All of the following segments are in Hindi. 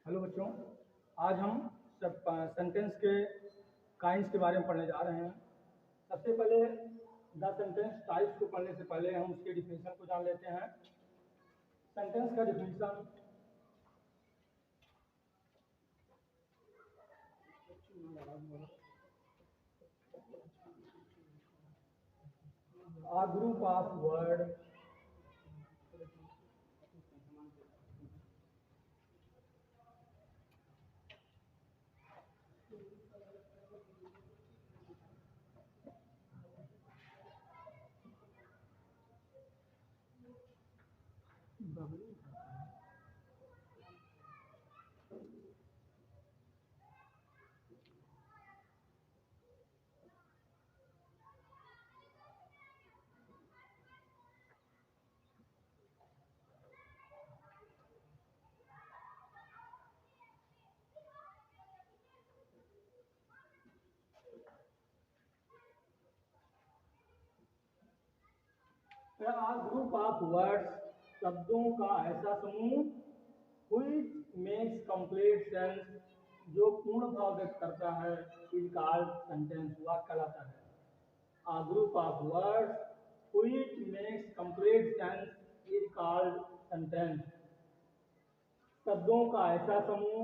हेलो बच्चों, आज हम सब सेंटेंस के काइंड्स के बारे में पढ़ने जा रहे हैं। सबसे पहले द सेंटेंस टाइप्स को पढ़ने से पहले हम उसके डिफिनीशन को जान लेते हैं। सेंटेंस का definition a group of word a group of words शब्दों का ऐसा समूह which makes complete sense जो पूर्ण भाव व्यक्त करता है is called sentence वाक्य कहलाता है। A group of words which makes complete sense is called sentence। शब्दों का ऐसा समूह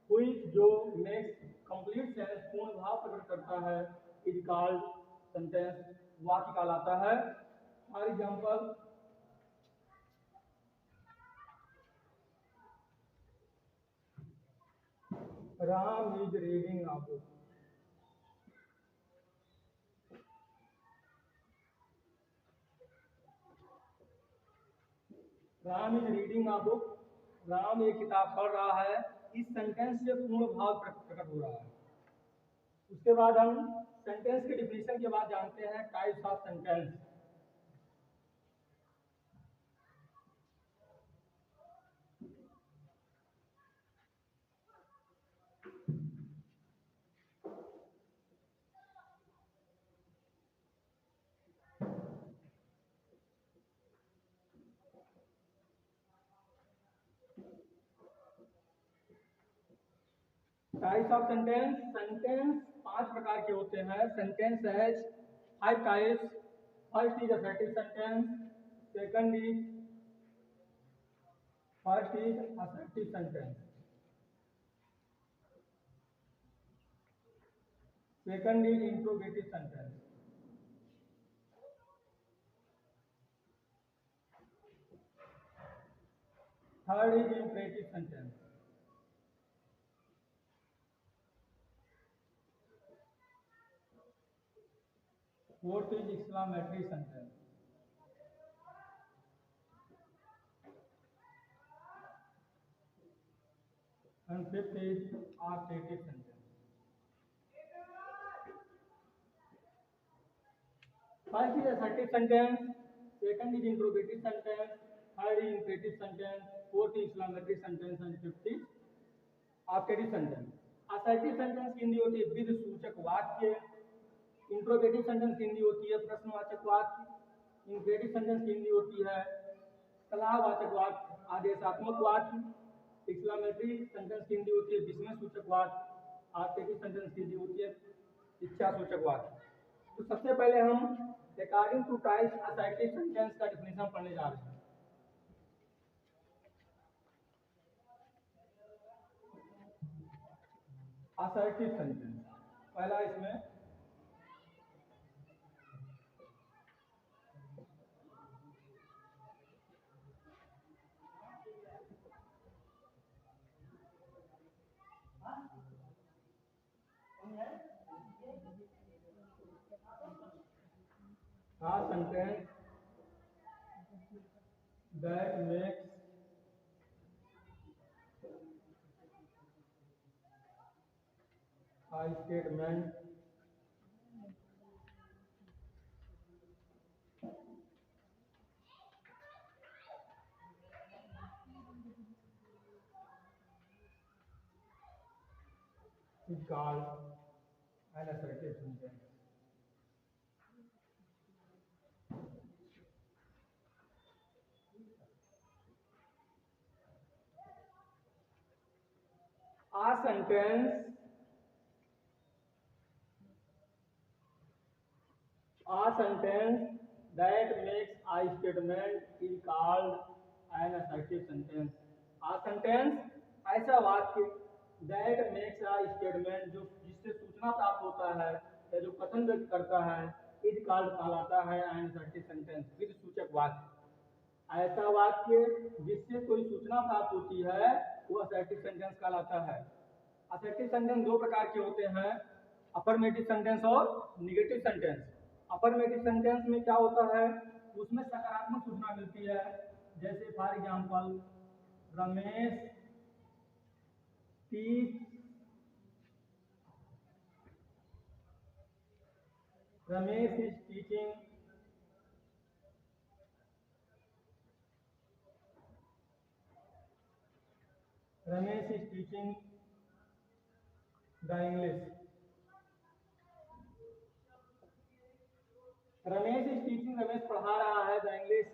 which जो makes complete sense पूर्ण भाव प्रकट करता है is called sentence वाक्य कहलाता है। For example, Ram is reading a book. Ram is reading a book, Ram एक किताब पढ़ रहा है। इस सेंटेंस से पूर्ण भाव प्रकट हो रहा है। उसके बाद हम सेंटेंस के डिफिनीशन के बाद जानते हैं types of sentence. Types of sentence, sentence 5 प्रकार के होते हैं। सेंटेंस है 5 types. First is assertive sentence, second is assertive sentence, second is interrogative sentence, third is imperative sentence, fourth is exclamatory sentence, and fifth is article sentence. First is assertive sentence, second is interrogative sentence, third is imperative sentence, fourth is exclamatory sentence and fifth is article sentence. assertive sentence की हिंदी होती है विधि सूचक वाक्य, इंट्रोगेटिव सेंटेंस की हिंदी होती है प्रश्नवाचक वाक्य, इंपरेटिव सेंटेंस की हिंदी होती है सलाहवाचक वाक्य, आदेशात्मक वाक्य, एक्सक्लामेटरी सेंटेंस की हिंदी होती है विस्मय सूचक वाक्य, आर्टिकल सेंटेंस की हिंदी होती है इच्छा सूचक वाक्य। तो सबसे पहले हम according two types assertive sentence का डिफिनीशन पढ़ने जा रहे हैं। असर्टिव सेंटेंस पहला इसमें a sentence that makes a statement is called an assertive sentence। A sentence that makes a statement is called an assertive sentence. A sentence ऐसा वाक्य that makes a statement जो जिससे सूचना प्राप्त होता है या जो कथन व्यक्त करता है is called कहलाता है an assertive sentence विधि सूचक वाक्य। ऐसा वाक्य जिससे कोई सूचना प्राप्त होती है वो असर्टिव सेंटेंस कहलाता है। असर्टिव सेंटेंस दो प्रकार के होते हैं, अफर्मेटिव सेंटेंस और निगेटिव सेंटेंस। अफर्मेटिव सेंटेंस में क्या होता है, उसमें सकारात्मक सूचना मिलती है, जैसे for example Ramesh teach Ramesh is teaching the English. Ramesh is teaching, Ramesh पढ़ा रहा है द इंग्लिश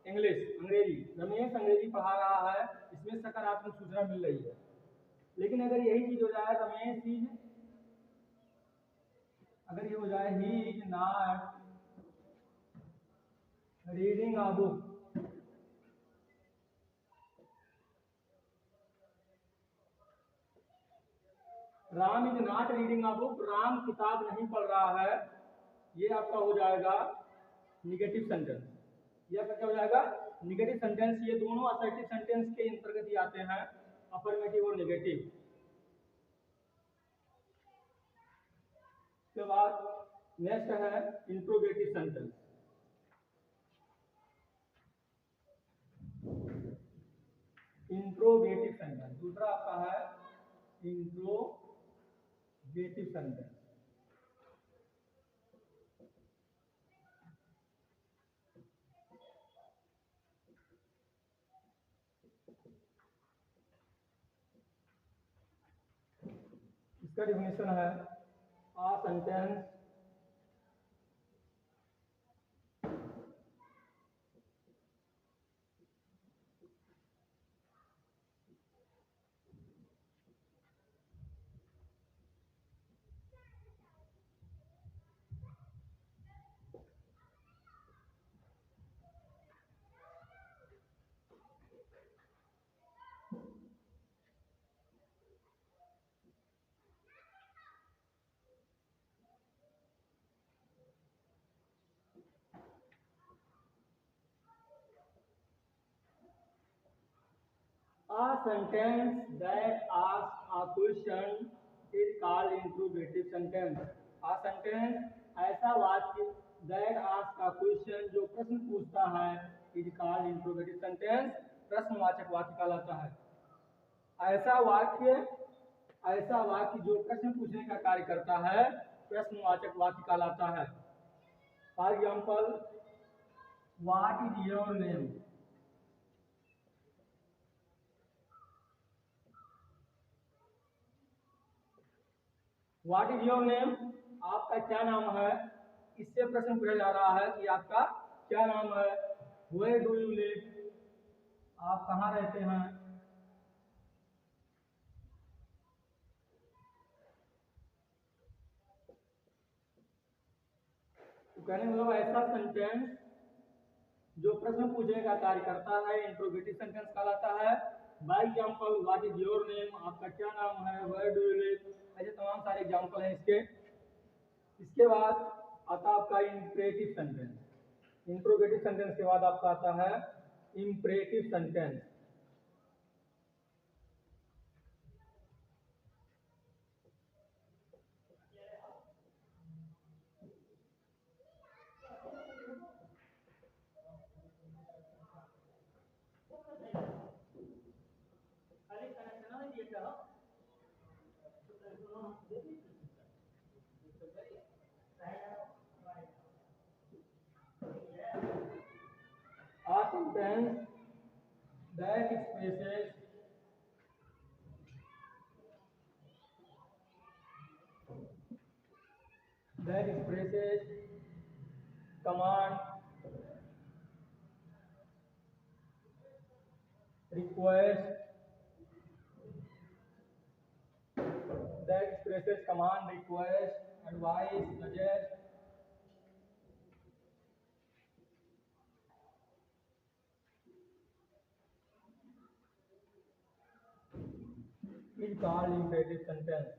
अंग्रेजी, रमेश अंग्रेजी पढ़ा रहा है, इसमें सकारात्मक सूचना मिल रही है। लेकिन अगर यही चीज हो जाए रमेश इज, अगर ये हो जाए he is not reading a book, Ram is not reading a book, Ram किताब नहीं पढ़ रहा है, ये आपका हो जाएगा निगेटिव सेंटेंस। ये आपका क्या हो जाएगा, निगेटिव सेंटेंस। ये दोनों असर्टिव सेंटेंस के अंतर्गत ही आते हैं, अफर्मेटिव और नेगेटिव। उसके बाद नेक्स्ट है इंट्रोगेटिव सेंटेंस। इंट्रोगेटिव सेंटेंस दूसरा आपका है इंट्रोगेटिव सेंटेंस। इसका डिफिनेशन है आ sentence that asks a question is called interrogative sentence। A sentence ऐसा वाक्य that asks a question जो प्रश्न पूछता है is called interrogative sentence, प्रश्नवाचक वाक्य कहलाता है। ऐसा वाक्य जो प्रश्न पूछने का कार्य करता है प्रश्नवाचक वाक्य कहलाता है। For example what is your name, what is your name, आपका क्या नाम है, इससे प्रश्न पूछा जा रहा है कि आपका क्या नाम है। वेयर डू यू लिव, आप कहाँ रहते हैं। तो कहने मतलब ऐसा सेंटेंस जो प्रश्न पूछने का कार्य करता है इंट्रोगेटिव सेंटेंस कहलाता है। By example what is your name, आपका क्या नाम है, वेयर डू यू लिव, ऐसे तमाम सारे एग्जाम्पल हैं इसके। इसके बाद आता आपका इंपरेटिव सेंटेंस। इंट्रोगेटिव सेंटेंस के बाद आपका आता है imperative sentence. A sentence that expresses command, request, that expresses command, request, advice, suggest. Is called imperative sentence.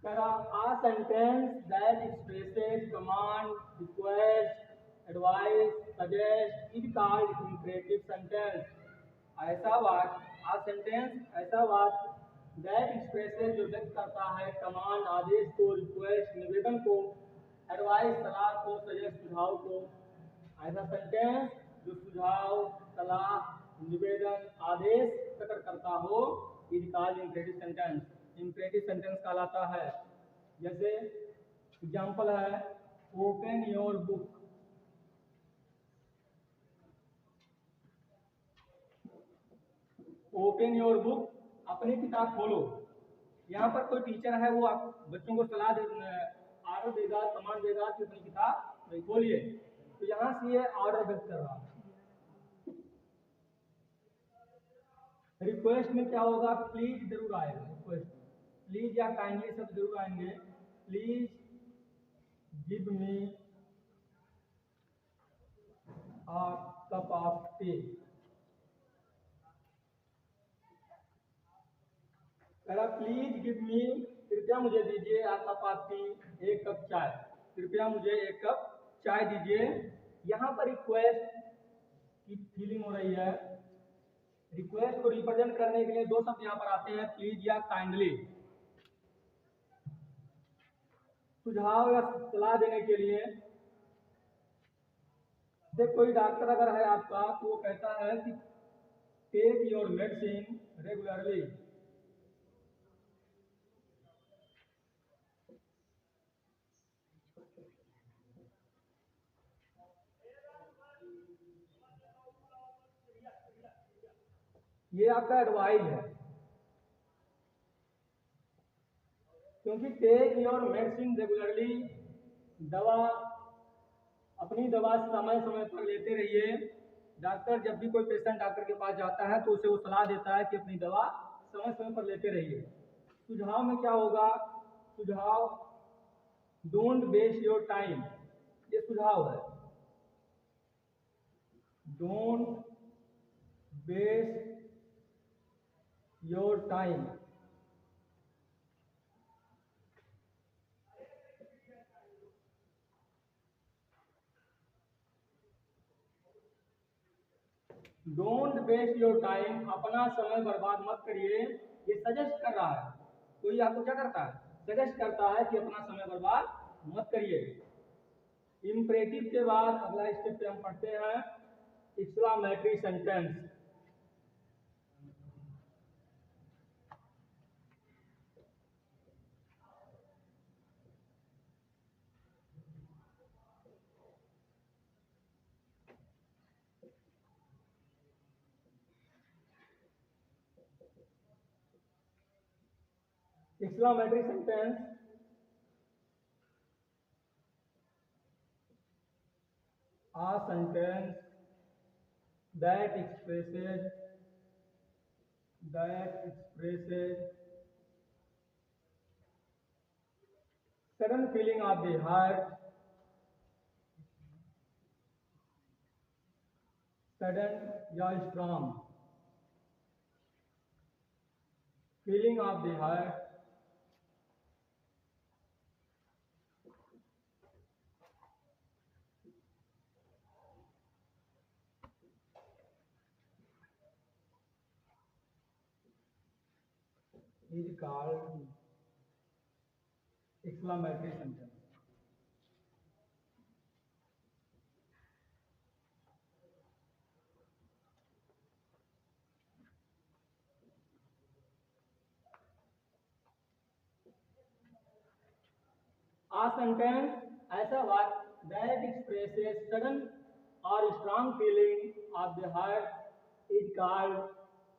A sentence that expresses command, request, advice, suggest is called imperative sentence. ऐसा वाक्य a sentence ऐसा वाक्य that expresses जो व्यक्त करता है कमांड आदेश को, रिक्वेस्ट निवेदन को, एडवाइस सलाह को, सजेस्ट सुझाव को। ऐसा सेंटेंस जो सुझाव, सलाह, निवेदन, आदेश प्रकट करता हो is called imperative sentence. Imperative sentence कहलाता है। जैसे एग्जांपल है open your book. Open your book, अपनी किताब खोलो। यहाँ पर कोई टीचर है वो आप बच्चों को सलाह दे, आर्डर देगा, कमांड देगा कि अपनी किताब खोलिए, तो यहाँ से ये ऑर्डर व्यक्त कर रहा है। रिक्वेस्ट में क्या होगा, प्लीज जरूर आएगा। रिक्वेस्ट प्लीज या काइंडली सब जरूर आएंगे। Please give me a cup of T. Please give me, कृपया मुझे दीजिए, अ कप ऑफ टी, एक कप चाय। कृपया मुझे एक कप चाय दीजिए। यहाँ पर रिक्वेस्ट की फीलिंग हो रही है। रिक्वेस्ट को रिप्रेजेंट करने के लिए दो शब्द यहाँ पर आते हैं, प्लीज या काइंडली। सुझाव या सलाह देने के लिए जैसे कोई डॉक्टर अगर है आपका तो वो कहता है कि टेक योर मेडिसिन रेगुलरली। ये आपका एडवाइस है, क्योंकि टेक योर मेडिसिन रेगुलरली, दवा, अपनी दवा समय समय पर लेते रहिए। डॉक्टर जब भी कोई पेशेंट डॉक्टर के पास जाता है तो उसे वो सलाह देता है कि अपनी दवा समय समय पर लेते रहिए। सुझाव में क्या होगा, सुझाव डोंट वेस्ट योर टाइम, ये सुझाव है। Don't waste your time. Don't waste your time, अपना समय बर्बाद मत करिए। ये सजेस्ट कर रहा है, कोई आपको क्या करता है, सजेस्ट करता है कि अपना समय बर्बाद मत करिए। इम्परेटिव के बाद अगला स्टेप पे हम पढ़ते हैं exclamatory sentence. Exclamatory sentence a sentence that expresses sudden feeling of the heart, sudden या strong feeling of the heart, is called exclamatory sentence. A sentence ऐसा वाक्य that expresses sudden or strong feeling of the heart is called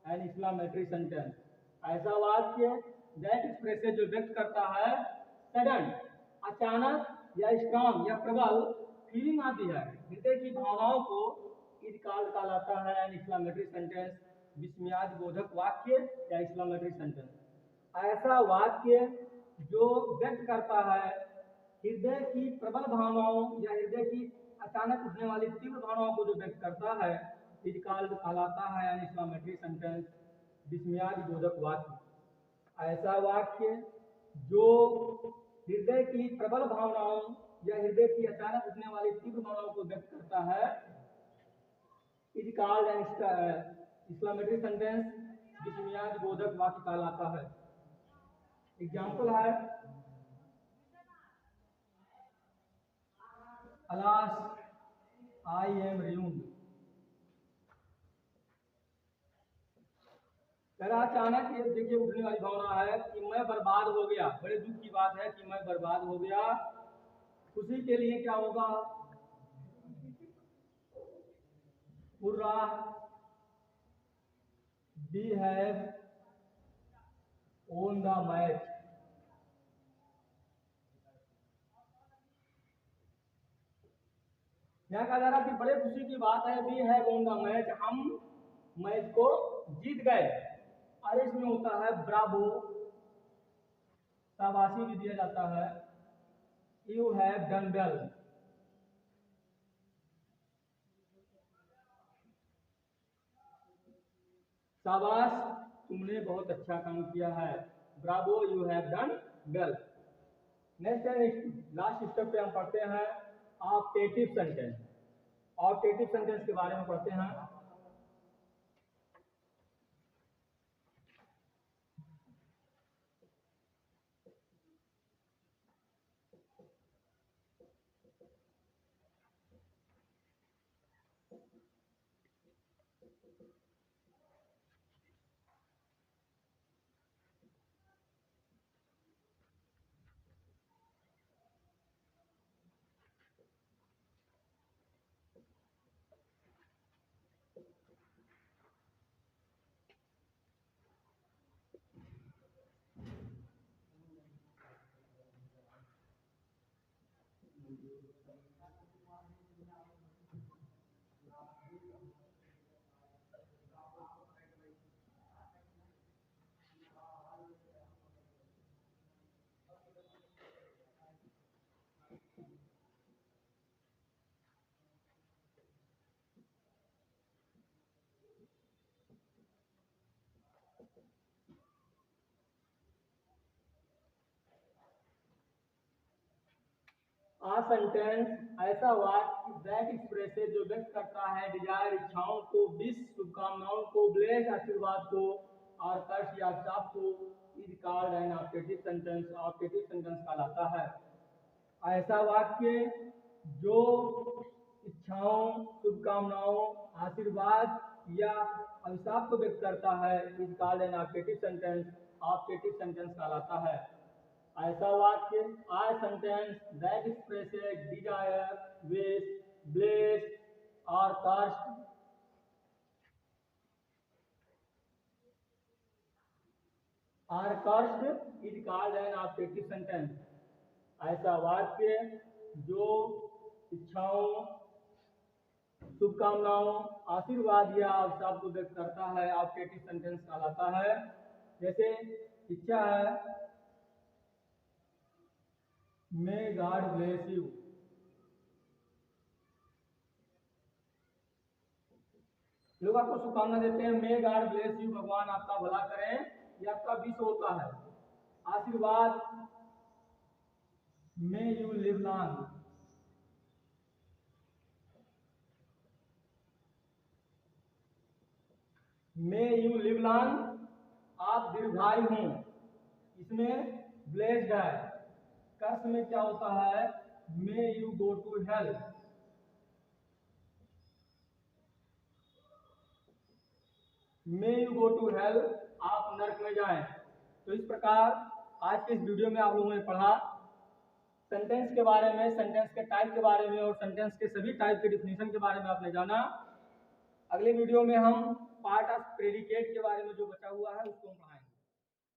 an exclamatory sentence. ऐसा वाक्य दैट एक्सप्रेसेस जो व्यक्त करता है सडन, अचानक या स्ट्रांग या प्रबल फीलिंग आती है, हृदय की भावनाओं को इज कॉल्ड कहलाता है एन एक्सक्लेमेटरी सेंटेंस, विस्मयादि बोधक वाक्य या एक्सक्लेमेटरी सेंटेंस। ऐसा वाक्य जो व्यक्त करता है हृदय की प्रबल भावनाओं या हृदय की अचानक उठने वाली तीव्र भावनाओं को जो व्यक्त करता है इज कॉल्ड कहलाता है एन एक्सक्लेमेटरी सेंटेंस, विस्मयादि बोधक वाक्य। ऐसा वाक्य जो हृदय की प्रबल भावनाओं या हृदय की अचानक उठने वाली तीव्र भावनाओं को व्यक्त करता है is called an exclamatory sentence, विस्मयादि बोधक वाक्य कहलाता है। एग्जाम्पल है अलास आई एम रूइंड। अचानक ये देखिए उठने वाली भावना है कि मैं बर्बाद हो गया, बड़े दुख की बात है कि मैं बर्बाद हो गया। खुशी के लिए क्या होगा, hurray, we have won the match. यहाँ कहा जा रहा कि बड़े खुशी की बात है, we have won the match, हम मैच को जीत गए। और इसमें होता है ब्रावो, शाबाशी भी दिया जाता है, यू हैव डन वेल, शाबाश तुमने बहुत अच्छा काम किया है, Bravo you have done well. Next last step पे हम पढ़ते हैं ऑप्टेटिव सेंटेंस। ऑप्टेटिव सेंटेंस के बारे में पढ़ते हैं। आ सेंटेंस ऐसा वाक्य दैट एक्सप्रेसेस जो व्यक्त करता है डिजायर, इच्छाओं को, विश, शुभकामनाओं को, ब्लेस, आशीर्वाद को, और कर्ष या शाप को is called an optative sentence. Optative sentence कहलाता है ऐसा वाक्य जो इच्छाओं, शुभकामनाओं, आशीर्वाद या अभिशाप को व्यक्त करता है is called an optative sentence. Optative sentence कहलाता है ऐसा वाक्य or sentence that expresses desire, wish, bless और curse or cursed is called an optative sentence. ऐसा वाक्य जो इच्छाओं, शुभकामनाओं, आशीर्वाद या अभिशाप को व्यक्त करता है ऑप्टेटिव सेंटेंस कहलाता है। जैसे इच्छा है मे गॉड ब्लेस यू, लोग आपको शुभकामना देते हैं मे गॉड ब्लेस यू, भगवान आपका भला करें, ये आपका विश होता है। आशीर्वाद may you live long, may you live long, आप दीर्घायु हों, इसमें ब्लेस्ड है। कर्स में क्या होता है may you go to hell, may you go to hell, आप नरक में जाएं। तो इस प्रकार आज के इस वीडियो में आप लोगों ने पढ़ा सेंटेंस के बारे में, सेंटेंस के टाइप के बारे में और सेंटेंस के सभी टाइप के डिफिनीशन के बारे में आपने जाना। अगले वीडियो में हम पार्ट ऑफ प्रेडिकेट के बारे में जो बचा हुआ है उसको हम